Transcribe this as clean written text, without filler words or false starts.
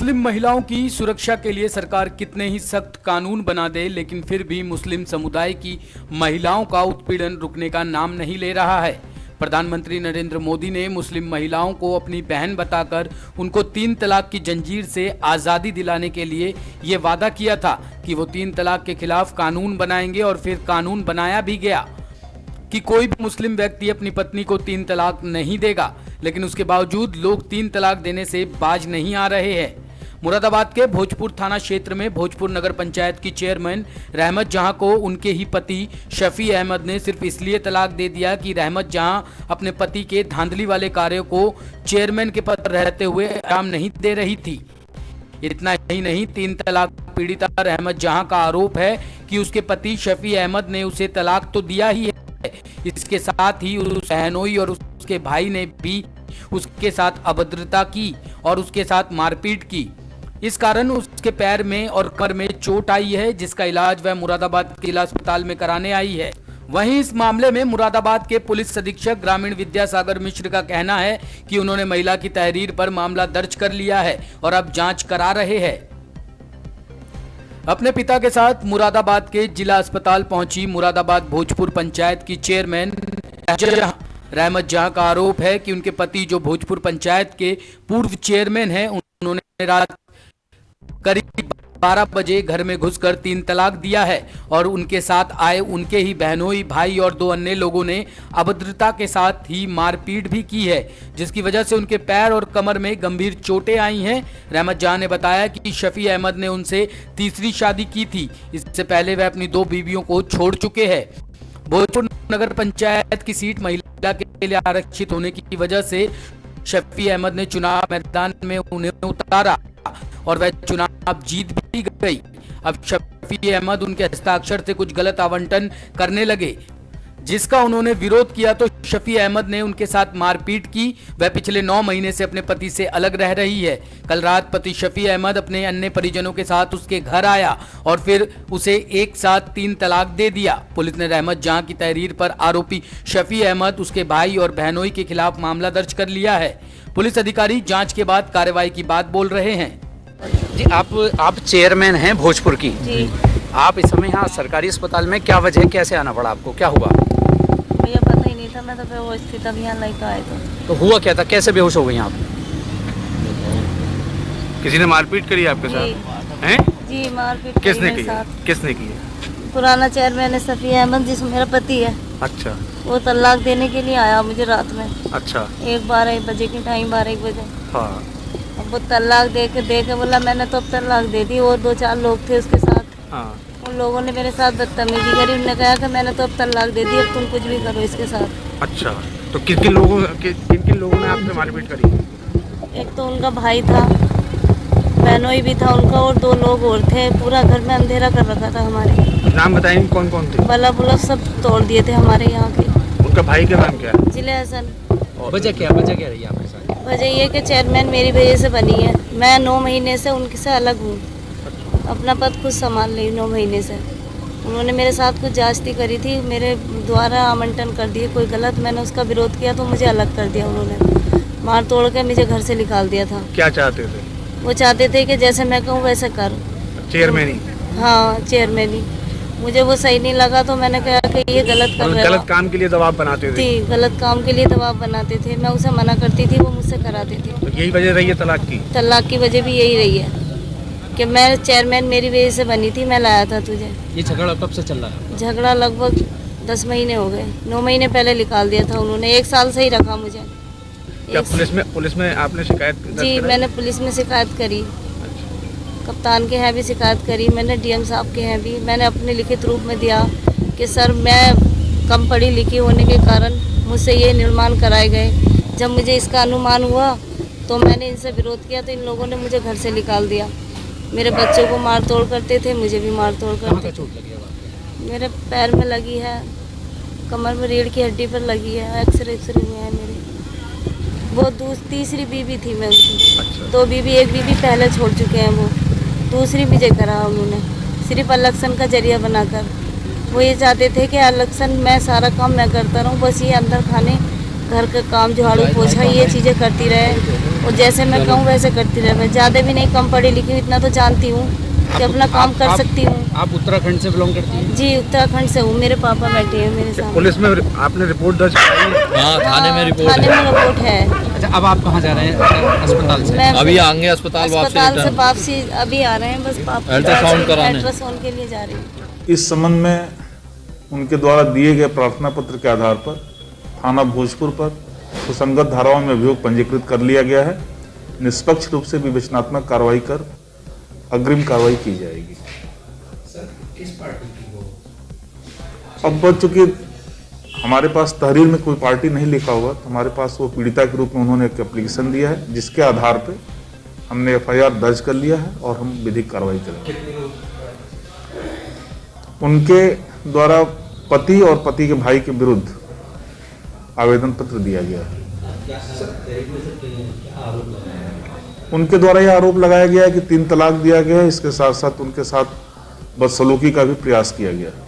मुस्लिम महिलाओं की सुरक्षा के लिए सरकार कितने ही सख्त कानून बना दे, लेकिन फिर भी मुस्लिम समुदाय की महिलाओं का उत्पीड़न रुकने का नाम नहीं ले रहा है। प्रधानमंत्री नरेंद्र मोदी ने मुस्लिम महिलाओं को अपनी बहन बताकर उनको 3 तलाक की जंजीर से आज़ादी दिलाने के लिए ये वादा किया था कि वो 3 तलाक के खिलाफ कानून बनाएंगे, और फिर कानून बनाया भी गया कि कोई भी मुस्लिम व्यक्ति अपनी पत्नी को 3 तलाक नहीं देगा। लेकिन उसके बावजूद लोग 3 तलाक देने से बाज नहीं आ रहे हैं। मुरादाबाद के भोजपुर थाना क्षेत्र में भोजपुर नगर पंचायत की चेयरमैन रहमत जहां को उनके ही पति शफी अहमद ने सिर्फ इसलिए तलाक दे दिया कि रहमत जहां अपने पति के धांधली वाले कार्यों को चेयरमैन के पद पर रहते हुए आराम नहीं दे रही थी। इतना ही नहीं, 3 तलाक पीड़िता रहमत जहां का आरोप है कि उसके पति शफी अहमद ने उसे तलाक तो दिया ही है, इसके साथ ही उस बहनोई और उसके भाई ने भी उसके साथ अभद्रता की और उसके साथ मारपीट की। इस कारण उसके पैर में और कमर में चोट आई है, जिसका इलाज वह मुरादाबाद के जिला अस्पताल में कराने आई है। वहीं इस मामले में मुरादाबाद के पुलिस अधीक्षक ग्रामीण विद्यासागर मिश्र का कहना है कि उन्होंने महिला की तहरीर पर मामला दर्ज कर लिया है और अब जांच करा रहे हैं। अपने पिता के साथ मुरादाबाद के जिला अस्पताल पहुंची मुरादाबाद भोजपुर पंचायत की चेयरमैन रहमत जहां का आरोप है कि उनके पति जो भोजपुर पंचायत के पूर्व चेयरमैन हैं, उन्होंने रात करीब 12 बजे घर में घुसकर 3 तलाक दिया है और उनके साथ आए उनके ही बहनोई, भाई और 2 अन्य लोगों ने अभद्रता के साथ ही मारपीट भी की है, जिसकी वजह से उनके पैर और कमर में गंभीर चोटें आई हैं। रहमत जहां ने बताया कि शफी अहमद ने उनसे तीसरी शादी की थी। इससे पहले वह अपनी 2 बीवियों को छोड़ चुके हैं। भोजपुर नगर पंचायत की सीट महिला के लिए आरक्षित होने की वजह से शफी अहमद ने चुनाव मैदान में उन्हें उतारा और वह चुनाव जीत भी गई। अब शफी अहमद उनके हस्ताक्षर से कुछ गलत आवंटन करने लगे, जिसका उन्होंने विरोध किया तो शफी अहमद ने उनके साथ मारपीट की। वह पिछले 9 महीने से अपने पति से अलग रह रही है। कल रात पति शफी अहमद अपने अन्य परिजनों के साथ उसके घर आया और फिर उसे एक साथ 3 तलाक दे दिया। पुलिस ने रहमत जहां की तहरीर पर आरोपी शफी अहमद, उसके भाई और बहनोई के खिलाफ मामला दर्ज कर लिया है। पुलिस अधिकारी जांच के बाद कार्रवाई की बात बोल रहे हैं। जी, आप चेयरमैन हैं भोजपुर की जी। आप इस समय यहाँ सरकारी अस्पताल में, क्या वजह है, कैसे आना पड़ा आपको, क्या हुआ? भैया पता ही नहीं था, मैं तो बेहोश थी तब यहाँ लेकर आए तो हुआ क्या था, कैसे बेहोश हो गई आप? किसी ने मारपीट करी आपके साथ? हैं? जी, मारपीट किसने मेरे की? साथ। किसने की है? पुराना चेयरमैन है शफी अहमद, जिसमें मेरा पति है। अच्छा वो तलाक देने के लिए आया मुझे रात में। अच्छा 12 बजे की टाइम, 12 बजे। हाँ अब वो तलाक दे के बोला मैंने तो अब तलाक दे दी। और 2-4 लोग थे उसके साथ। हाँ उन लोगों ने मेरे साथ बदतमीजी करी। उन्होंने कहा कि मैंने तो अब तलाक दे दी, अब तुम कुछ भी करो इसके साथ। अच्छा, तो किन किन लोगों ने आपसे मारपीट करी? एक तो उनका भाई था, बहनोई भी था उनका, और 2 लोग और थे। पूरा घर में अंधेरा कर रखा था हमारे। नाम बताएंगे कौन कौन थे? बल्ब सब तोड़ दिए थे हमारे यहाँ के। उनका भाई का नाम क्या है? जिले हसन। वजह क्या रही आपके साथ? वजह ये कि चेयरमैन मेरी वजह से बनी है। मैं 9 महीने से उनके से अलग हूँ, अपना पद खुद संभाल रही 9 महीने से। उन्होंने मेरे साथ कुछ जास्ती करी थी, मेरे द्वारा आवंटन कर दिए कोई गलत। मैंने उसका विरोध किया तो मुझे अलग कर दिया उन्होंने, मार तोड़ के मुझे घर से निकाल दिया था। क्या चाहते थे? वो चाहते थे कि जैसे मैं कहूँ वैसे कर। चेयरमैन ही? हाँ, चेयरमैन ही। मुझे वो सही नहीं लगा तो मैंने कहा कि ये गलत कर रहे हो। गलत काम के लिए दबाव बनाते थे? गलत काम के लिए दबाव बनाते थे। मैं उसे मना करती थी, वो मुझसे कराते थे। तो यही वजह रही है तलाक की? तलाक की वजह भी यही रही है कि मैं चेयरमैन मेरी वजह से बनी थी, मैं लाया था तुझे। ये झगड़ा कब से चल रहा है? झगड़ा लगभग 10 महीने हो गए। 9 महीने पहले निकाल दिया था उन्होंने। 1 साल से ही रखा मुझे। क्या पुलिस में आपने शिकायत दर्ज जी, कराई? मैंने पुलिस में शिकायत करी, कप्तान के यहाँ भी शिकायत करी, मैंने डीएम साहब के यहाँ भी। मैंने अपने लिखित रूप में दिया कि सर मैं कम पढ़ी लिखी होने के कारण मुझसे ये निर्माण कराए गए। जब मुझे इसका अनुमान हुआ तो मैंने इनसे विरोध किया तो इन लोगों ने मुझे घर से निकाल दिया। मेरे बच्चों को मार तोड़ करते थे, मुझे भी मार तोड़ करते थे। चोट लगी है आपको? मेरे पैर में लगी है, कमर में रीढ़ की हड्डी पर लगी है, एक्सरे में है मेरे। वो तीसरी बीवी थी मैं उनकी। अच्छा। 2 बीवी, 1 बीवी पहले छोड़ चुके हैं वो, दूसरी मुझे करा उन्होंने सिर्फ इलेक्शन का जरिया बनाकर। वो ये चाहते थे कि इलेक्शन में सारा काम मैं करता रहूँ, बस ये अंदर खाने घर का काम, झाड़ू पोछा, ये चीज़ें करती रहे और जैसे मैं कहूँ वैसे करती रहे। मैं ज़्यादा भी नहीं, कम पढ़ी लिखी हूँ, इतना तो जानती हूँ कि अपना काम कर सकती हूँ। आप उत्तराखंड से बिलोंग करती हैं? जी, उत्तराखंड से हूँ। मेरे पापा बैठे हैं मेरे सामने। पुलिस में आपने रिपोर्ट दर्ज कराई है? हाँ, थाने में रिपोर्ट थाने में रिपोर्ट है। अच्छा, अब आप कहाँ जा रहे हैं अस्पताल से? मैं अभी आएंगे अस्पताल से वापसी अभी आ रहे हैं, बस अल्ट्रासाउंड कराने। अल्ट्रासाउंड के लिए जा रही हूँ। इस संबंध में उनके द्वारा दिए गए प्रार्थना पत्र के आधार पर थाना भोजपुर पर सुसंगत धाराओं में अभियोग पंजीकृत कर लिया गया है। निष्पक्ष रूप से विवेचनात्मक कार्रवाई कर अग्रिम कार्रवाई की जाएगी। अब चूंकि हमारे पास तहरीर में कोई पार्टी नहीं लिखा हुआ, तो हमारे पास वो पीड़िता के रूप में उन्होंने एक एप्लीकेशन दिया है, जिसके आधार पे हमने एफआईआर दर्ज कर लिया है और हम विधिक कार्रवाई करेंगे। उनके द्वारा पति और पति के भाई के विरुद्ध आवेदन पत्र दिया गया है। उनके द्वारा यह आरोप लगाया गया है कि 3 तलाक दिया गया है। इसके साथ साथ उनके साथ बदसलूकी का भी प्रयास किया गया है।